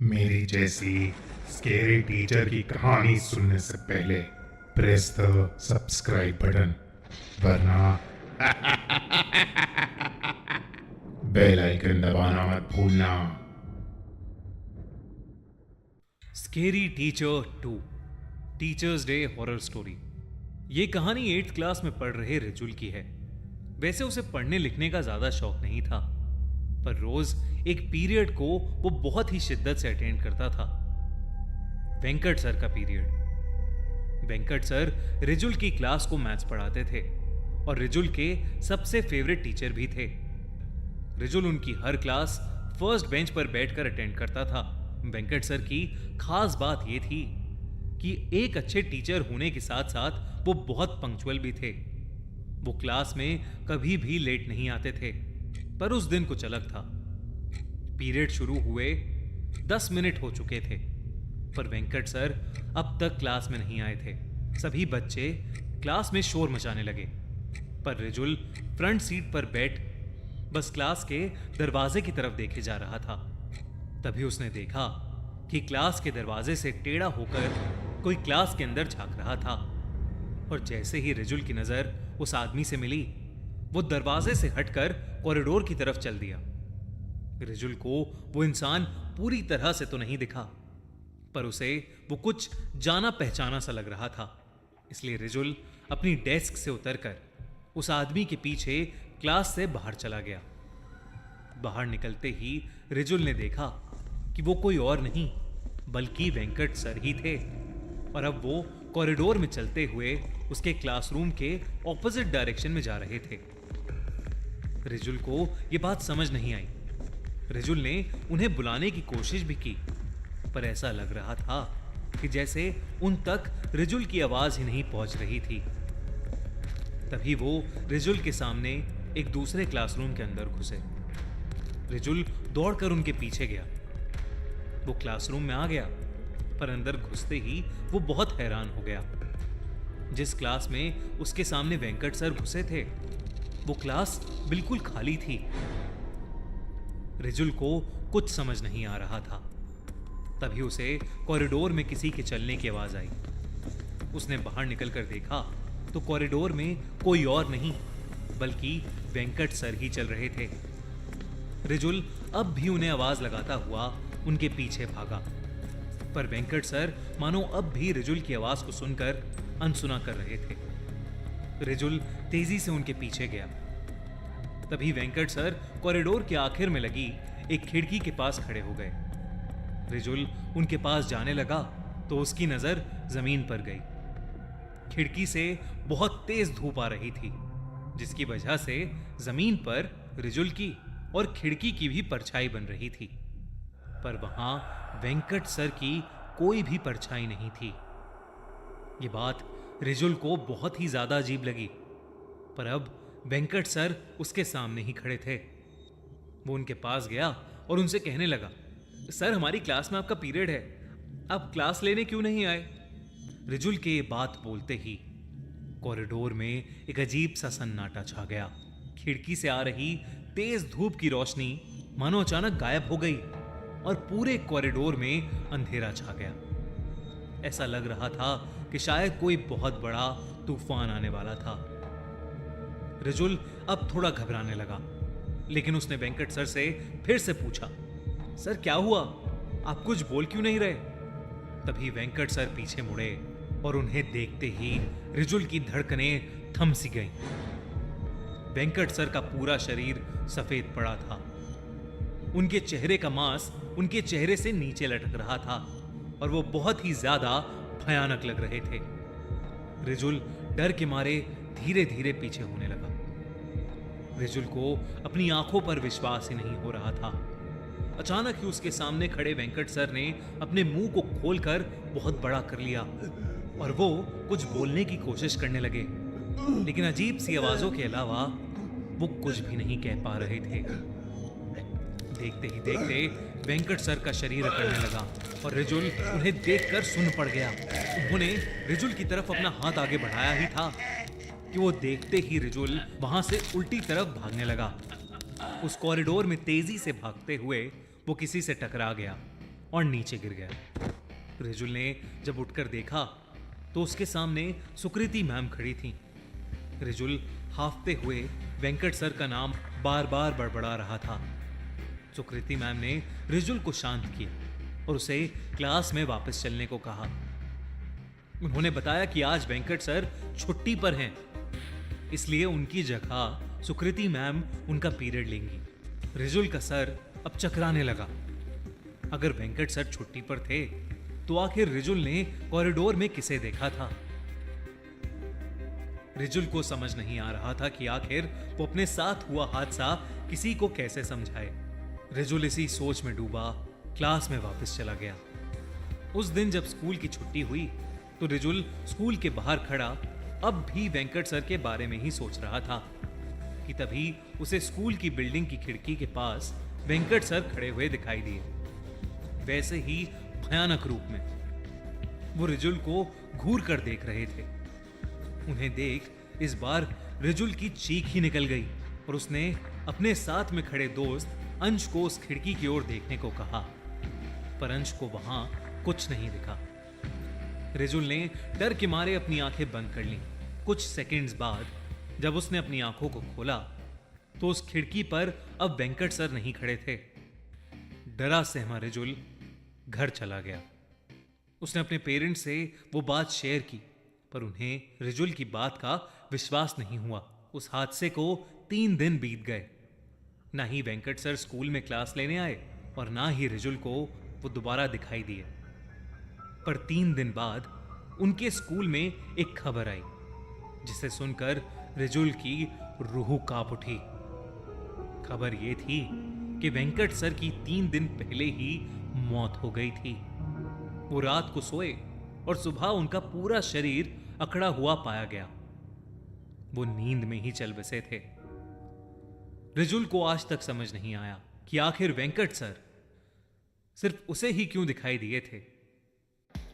मेरी जैसी scary teacher की कहानी सुनने से पहले प्रेस द सब्सक्राइब बटन, वरना बेल आइकन दबाना मत भूलना। Scary teacher 2 teachers day horror story. ये कहानी 8th क्लास में पढ़ रहे रिजुल की है। वैसे उसे पढ़ने लिखने का ज्यादा शौक नहीं था, पर रोज एक पीरियड को वो बहुत ही शिद्दत से अटेंड करता था। वेंकट सर का पीरियड। वेंकट सर रिजुल की क्लास को मैथ्स पढ़ाते थे और रिजुल के सबसे फेवरेट टीचर भी थे। रिजुल उनकी हर क्लास फर्स्ट बेंच पर बैठकर अटेंड करता था। वेंकट सर की खास बात यह थी कि एक अच्छे टीचर होने के साथ साथ वो बहुत पंक्चुअल भी थे। वो क्लास में कभी भी लेट नहीं आते थे। पर उस दिन कुछ अलग था। पीरियड शुरू हुए 10 मिनट हो चुके थे, पर वेंकट सर अब तक क्लास में नहीं आए थे। सभी बच्चे क्लास में शोर मचाने लगे, पर रिजुल फ्रंट सीट पर बैठ बस क्लास के दरवाजे की तरफ देखे जा रहा था। तभी उसने देखा कि क्लास के दरवाजे से टेढ़ा होकर कोई क्लास के अंदर झांक रहा था। और जैसे ही रिजुल की नजर उस आदमी से मिली, वो दरवाजे से हटकर कॉरिडोर की तरफ चल दिया। रिजुल को वो इंसान पूरी तरह से तो नहीं दिखा, पर उसे वो कुछ जाना पहचाना सा लग रहा था। इसलिए रिजुल अपनी डेस्क से उतरकर उस आदमी के पीछे क्लास से बाहर चला गया। बाहर निकलते ही रिजुल ने देखा कि वो कोई और नहीं बल्कि वेंकट सर ही थे। और अब वो कॉरिडोर में चलते हुए उसके क्लासरूम के ऑपोजिट डायरेक्शन में जा रहे थे। रिजुल को यह बात समझ नहीं आई। रिजुल ने उन्हें बुलाने की कोशिश भी की, पर ऐसा लग रहा था कि जैसे उन तक रिजुल की आवाज ही नहीं पहुंच रही थी। तभी वो रिजुल के सामने एक दूसरे क्लासरूम के अंदर घुसे। रिजुल दौड़कर उनके पीछे गया। वो क्लासरूम में आ गया, पर अंदर घुसते ही वो बहुत हैरान हो गया। जिस क्लास में उसके सामने वेंकट सर घुसे थे, वो क्लास बिल्कुल खाली थी। रिजुल को कुछ समझ नहीं आ रहा था। तभी उसे कॉरिडोर में किसी के चलने की आवाज आई। उसने बाहर निकलकर देखा तो कॉरिडोर में कोई और नहीं बल्कि वेंकट सर ही चल रहे थे। रिजुल अब भी उन्हें आवाज लगाता हुआ उनके पीछे भागा, पर वेंकट सर मानो अब भी रिजुल की आवाज को सुनकर अनसुना कर रहे थे। रिजुल तेजी से उनके पीछे गया। तभी वेंकट सर कॉरिडोर के आखिर में लगी एक खिड़की के पास खड़े हो गए। रिजुल उनके पास जाने लगा तो उसकी नजर जमीन पर गई। खिड़की से बहुत तेज धूप आ रही थी, जिसकी वजह से जमीन पर रिजुल की और खिड़की की भी परछाई बन रही थी, पर वहां वेंकट सर की कोई भी परछाई नहीं थी। ये बात रिजुल को बहुत ही ज्यादा अजीब लगी, पर अब वेंकट सर उसके सामने ही खड़े थे। वो उनके पास गया और उनसे कहने लगा, सर हमारी क्लास में आपका पीरियड है, आप क्लास लेने क्यों नहीं आए? रिजुल के ये बात बोलते ही कॉरिडोर में एक अजीब सा सन्नाटा छा गया। खिड़की से आ रही तेज धूप की रोशनी मानो अचानक गायब हो गई और पूरे कॉरिडोर में अंधेरा छा गया। ऐसा लग रहा था कि शायद कोई बहुत बड़ा तूफान आने वाला था। रिजुल अब थोड़ा घबराने लगा, लेकिन उसने वेंकट सर से फिर से पूछा, सर क्या हुआ, आप कुछ बोल क्यों नहीं रहे? तभी वेंकट सर पीछे मुड़े और उन्हें देखते ही रिजुल की धड़कनें थम सी गईं। वेंकट सर का पूरा शरीर सफेद पड़ा था। उनके चेहरे का मांस उनके चेहरे से नीचे लटक रहा था और वो बहुत ही ज्यादा भयानक लग रहे थे। रिजुल डर के मारे धीरे धीरे पीछे होने लगा। रिजुल को अपनी आंखों पर विश्वास ही नहीं हो रहा था। अचानक ही उसके सामने खड़े वेंकट सर ने अपने मुंह को खोलकर बहुत बड़ा कर लिया और वो कुछ बोलने की कोशिश करने लगे, लेकिन अजीब सी आवाजों के अलावा वो कुछ भी नहीं कह पा रहे थे। देखते ही देखते वेंकट सर का शरीर अकड़ने लगा और रिजुल उन्हें देखकर सुन्न पड़ गया। उन्होंने रिजुल की तरफ अपना हाथ आगे बढ़ाया ही था कि वो देखते ही रिजुल वहां से उल्टी तरफ भागने लगा। उस कॉरिडोर में तेजी से भागते हुए वो किसी से टकरा गया और नीचे गिर गया। रिजुल ने जब उठकर देखा तो उसके सामने सुकृति मैम खड़ी थी। रिजुल हाफते हुए वेंकट सर का नाम बार बार बड़बड़ा रहा था। सुकृति मैम ने रिजुल को शांत किया और उसे क्लास में वापस चलने को कहा। उन्होंने बताया कि आज वेंकट सर छुट्टी पर हैं, इसलिए उनकी जगह सुकृति मैम उनका पीरियड लेंगी। रिजुल का सर अब चकराने लगा। अगर वेंकट सर छुट्टी पर थे तो आखिर रिजुल ने कॉरिडोर में किसे देखा था? रिजुल को समझ नहीं आ रहा था कि आखिर वो अपने साथ हुआ हादसा किसी को कैसे समझाए। रिजुल इसी सोच में डूबा क्लास में वापस चला गया। उस दिन जब स्कूल की छुट्टी हुई तो रिजुल स्कूल के बाहर खड़ा अब भी वेंकट सर के बारे में ही सोच रहा था कि तभी उसे स्कूल की बिल्डिंग की खिड़की के पास वेंकट सर खड़े हुए दिखाई दिए, वैसे ही भयानक रूप में। वो रिजुल को घूर कर देख रहे थे। उन्हें देख इस बार रिजुल की चीख ही निकल गई और उसने अपने साथ में खड़े दोस्त अंश को उस खिड़की की ओर देखने को कहा, पर अंश को वहां कुछ नहीं दिखा। रिजुल ने डर के मारे अपनी आंखें बंद कर लीं। कुछ सेकंड्स बाद जब उसने अपनी आंखों को खोला तो उस खिड़की पर अब वेंकट सर नहीं खड़े थे। डरा सहमा रिजुल घर चला गया। उसने अपने पेरेंट्स से वो बात शेयर की, पर उन्हें रिजुल की बात का विश्वास नहीं हुआ। उस हादसे को 3 दिन बीत गए। ना ही वेंकट सर स्कूल में क्लास लेने आए और ना ही रिजुल को वो दोबारा दिखाई दिए। पर 3 दिन बाद उनके स्कूल में एक खबर आई जिसे सुनकर रिजुल की रूह कांप उठी। खबर यह थी कि वेंकट सर की 3 दिन पहले ही मौत हो गई थी। वो रात को सोए और सुबह उनका पूरा शरीर अकड़ा हुआ पाया गया। वो नींद में ही चल बसे थे। रिजुल को आज तक समझ नहीं आया कि आखिर वेंकट सर सिर्फ उसे ही क्यों दिखाई दिए थे।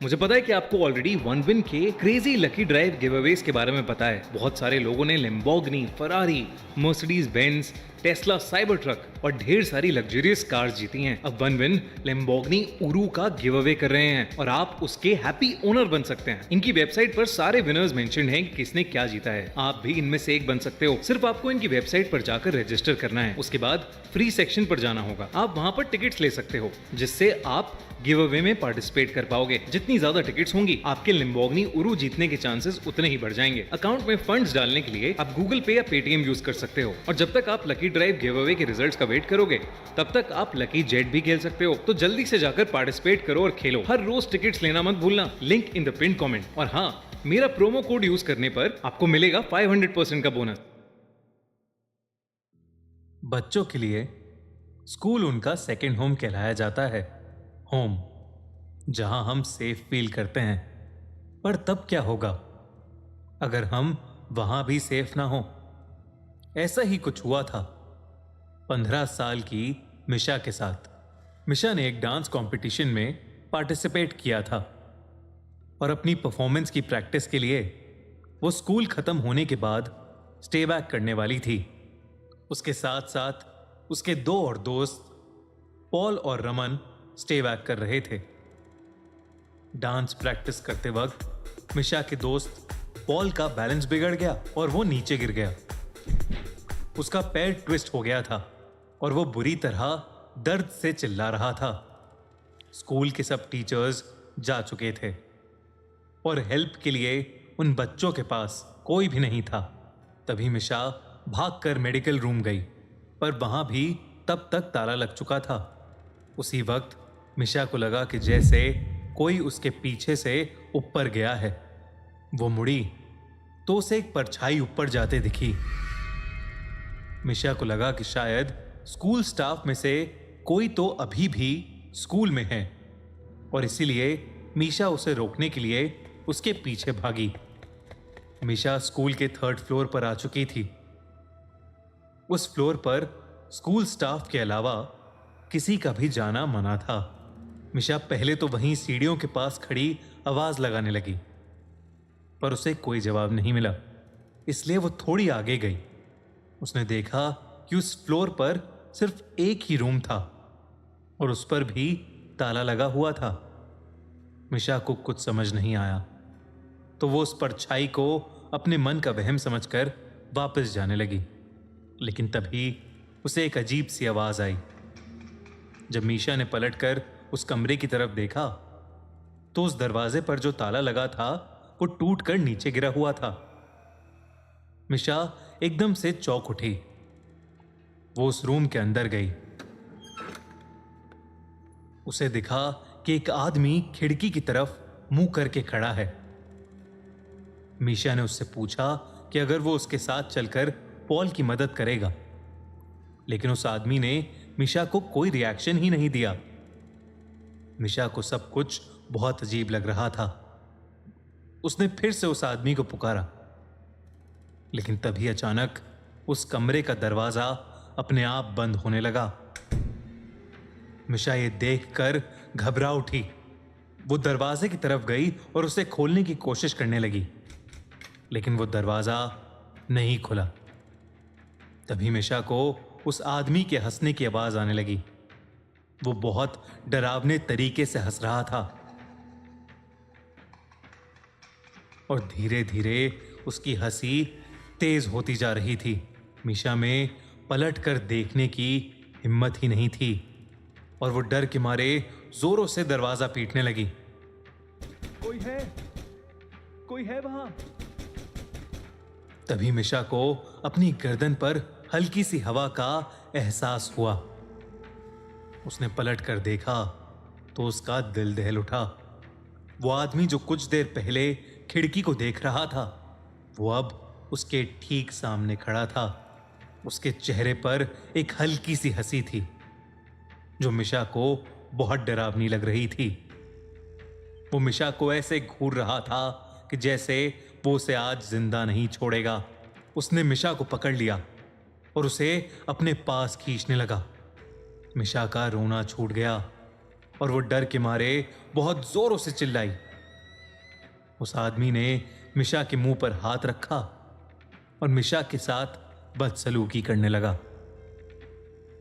मुझे पता है कि आपको ऑलरेडी वन विन के क्रेजी लकी ड्राइव गिवअवेज के बारे में पता है। बहुत सारे लोगों ने Lamborghini, Ferrari, Mercedes Benz, Tesla cyber truck और ढेर सारी लग्जरियस कार्स जीती हैं। अब वन विन लैम्बोर्गिनी उरू का गिव अवे कर रहे हैं और आप उसके हैप्पी ओनर बन सकते हैं। इनकी वेबसाइट पर सारे विनर्स मेंशन्ड हैं कि किसने क्या जीता है। आप भी इनमें से एक बन सकते हो। सिर्फ आपको इनकी वेबसाइट पर जाकर रजिस्टर करना है। उसके बाद फ्री सेक्शन पर जाना होगा। आप वहां पर टिकट्स ले सकते हो जिससे आप गिव अवे में पार्टिसिपेट कर पाओगे। जितनी ज्यादा टिकट्स होंगी आपके लैम्बोर्गिनी उरू जीतने के चांसेस उतने ही बढ़ जाएंगे। अकाउंट में फंड्स डालने के लिए आप गूगल पे या पेटीएम यूज कर सकते हो और जब तक आप लकी ड्राइव गिव अवे के रिजल्ट्स का वेट करोगे तब तक आप लकी जेट भी खेल सकते हो। तो जल्दी से जाकर पार्टिसिपेट करो और खेलो। हर रोज टिकट्स लेना मत भूलना। Link in the pin comment. और हाँ, मेरा प्रोमो कोड यूज करने पर आपको मिलेगा 500% का बोनस। बच्चों के लिए स्कूल उनका सेकंड होम कहलाया जाता है। होम जहां हम सेफ फील करते हैं। पर तब क्या होगा अगर हम वहां भी सेफ ना हो? ऐसा ही कुछ हुआ था 15 साल की मिशा के साथ। मिशा ने एक डांस कंपटीशन में पार्टिसिपेट किया था और अपनी परफॉर्मेंस की प्रैक्टिस के लिए वो स्कूल खत्म होने के बाद स्टे बैक करने वाली थी। उसके साथ साथ उसके 2 और दोस्त पॉल और रमन स्टे बैक कर रहे थे। डांस प्रैक्टिस करते वक्त मिशा के दोस्त पॉल का बैलेंस बिगड़ गया और वो नीचे गिर गया। उसका पैर ट्विस्ट हो गया था और वो बुरी तरह दर्द से चिल्ला रहा था। स्कूल के सब टीचर्स जा चुके थे और हेल्प के लिए उन बच्चों के पास कोई भी नहीं था। तभी मिशा भागकर मेडिकल रूम गई, पर वहां भी तब तक ताला लग चुका था। उसी वक्त मिशा को लगा कि जैसे कोई उसके पीछे से ऊपर गया है। वो मुड़ी तो उसे एक परछाई ऊपर जाते दिखी। मिशा को लगा कि शायद स्कूल स्टाफ में से कोई तो अभी भी स्कूल में है और इसीलिए मिशा उसे रोकने के लिए उसके पीछे भागी। मिशा स्कूल के 3rd फ्लोर पर आ चुकी थी। उस फ्लोर पर स्कूल स्टाफ के अलावा किसी का भी जाना मना था। मिशा पहले तो वहीं सीढ़ियों के पास खड़ी आवाज लगाने लगी, पर उसे कोई जवाब नहीं मिला, इसलिए वो थोड़ी आगे गई। उसने देखा कि उस फ्लोर पर सिर्फ एक ही रूम था और उस पर भी ताला लगा हुआ था। मिशा को कुछ समझ नहीं आया, तो वो उस परछाई को अपने मन का वहम समझकर वापस जाने लगी। लेकिन तभी उसे एक अजीब सी आवाज आई। जब मीशा ने पलटकर उस कमरे की तरफ देखा तो उस दरवाजे पर जो ताला लगा था वो टूटकर नीचे गिरा हुआ था। मिशा एकदम से चौंक उठी। वो उस रूम के अंदर गई। उसे दिखा कि एक आदमी खिड़की की तरफ मुंह करके खड़ा है। मीशा ने उससे पूछा कि अगर वो उसके साथ चलकर पॉल की मदद करेगा, लेकिन उस आदमी ने मिशा को कोई रिएक्शन ही नहीं दिया। मिशा को सब कुछ बहुत अजीब लग रहा था। उसने फिर से उस आदमी को पुकारा, लेकिन तभी अचानक उस कमरे का दरवाजा अपने आप बंद होने लगा। मिशा ये देखकर घबरा उठी। वो दरवाजे की तरफ गई और उसे खोलने की कोशिश करने लगी, लेकिन वो दरवाजा नहीं खुला। तभी मिशा को उस आदमी के हंसने की आवाज आने लगी। वो बहुत डरावने तरीके से हंस रहा था और धीरे धीरे उसकी हंसी तेज होती जा रही थी। मिशा में पलट कर देखने की हिम्मत ही नहीं थी और वो डर के मारे जोरों से दरवाजा पीटने लगी। कोई है? कोई है वहां? तभी मिशा को अपनी गर्दन पर हल्की सी हवा का एहसास हुआ। उसने पलट कर देखा तो उसका दिल दहल उठा। वो आदमी जो कुछ देर पहले खिड़की को देख रहा था, वो अब उसके ठीक सामने खड़ा था। उसके चेहरे पर एक हल्की सी हंसी थी जो मिशा को बहुत डरावनी लग रही थी। वो मिशा को ऐसे घूर रहा था कि जैसे वो उसे आज जिंदा नहीं छोड़ेगा। उसने मिशा को पकड़ लिया और उसे अपने पास खींचने लगा। मिशा का रोना छूट गया और वो डर के मारे बहुत जोरों से चिल्लाई। उस आदमी ने मिशा के मुंह पर हाथ रखा और मिशा के साथ बदसलूकी करने लगा।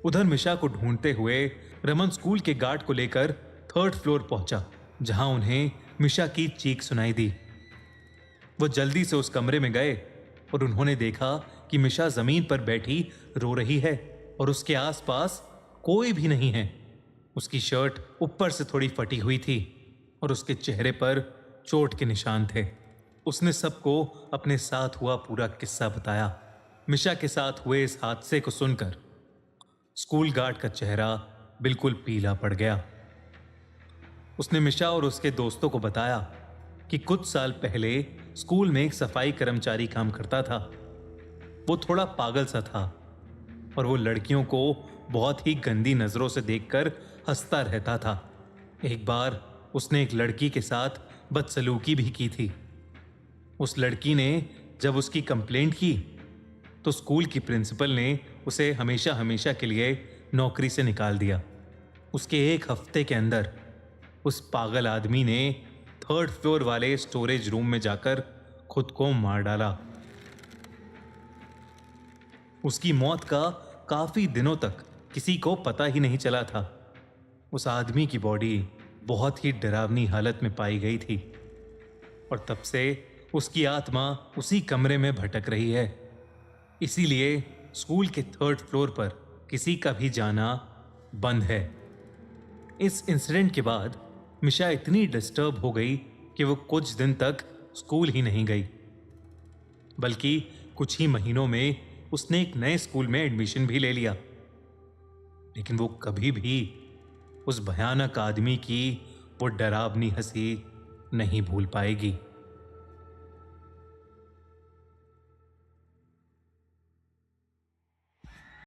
उधर मिशा को ढूंढते हुए रमन स्कूल के गार्ड को लेकर 3rd फ्लोर पहुंचा, जहां उन्हें मिशा की चीख सुनाई दी। वो जल्दी से उस कमरे में गए और उन्होंने देखा कि मिशा जमीन पर बैठी रो रही है और उसके आसपास कोई भी नहीं है। उसकी शर्ट ऊपर से थोड़ी फटी हुई थी और उसके चेहरे पर चोट के निशान थे। उसने सबको अपने साथ हुआ पूरा किस्सा बताया। मिशा के साथ हुए इस हादसे को सुनकर स्कूल गार्ड का चेहरा बिल्कुल पीला पड़ गया। उसने मिशा और उसके दोस्तों को बताया कि कुछ साल पहले स्कूल में एक सफाई कर्मचारी काम करता था। वो थोड़ा पागल सा था और वो लड़कियों को बहुत ही गंदी नजरों से देखकर हंसता रहता था। एक बार उसने एक लड़की के साथ बदसलूकी भी की थी। उस लड़की ने जब उसकी कंप्लेंट की तो स्कूल की प्रिंसिपल ने उसे हमेशा हमेशा के लिए नौकरी से निकाल दिया। उसके एक हफ्ते के अंदर उस पागल आदमी ने 3rd फ्लोर वाले स्टोरेज रूम में जाकर खुद को मार डाला। उसकी मौत का काफी दिनों तक किसी को पता ही नहीं चला था। उस आदमी की बॉडी बहुत ही डरावनी हालत में पाई गई थी और तब से उसकी आत्मा उसी कमरे में भटक रही है। इसीलिए स्कूल के 3rd फ्लोर पर किसी का भी जाना बंद है। इस इंसिडेंट के बाद मिशा इतनी डिस्टर्ब हो गई कि वो कुछ दिन तक स्कूल ही नहीं गई, बल्कि कुछ ही महीनों में उसने एक नए स्कूल में एडमिशन भी ले लिया। लेकिन वो कभी भी उस भयानक आदमी की वो डरावनी हंसी नहीं भूल पाएगी।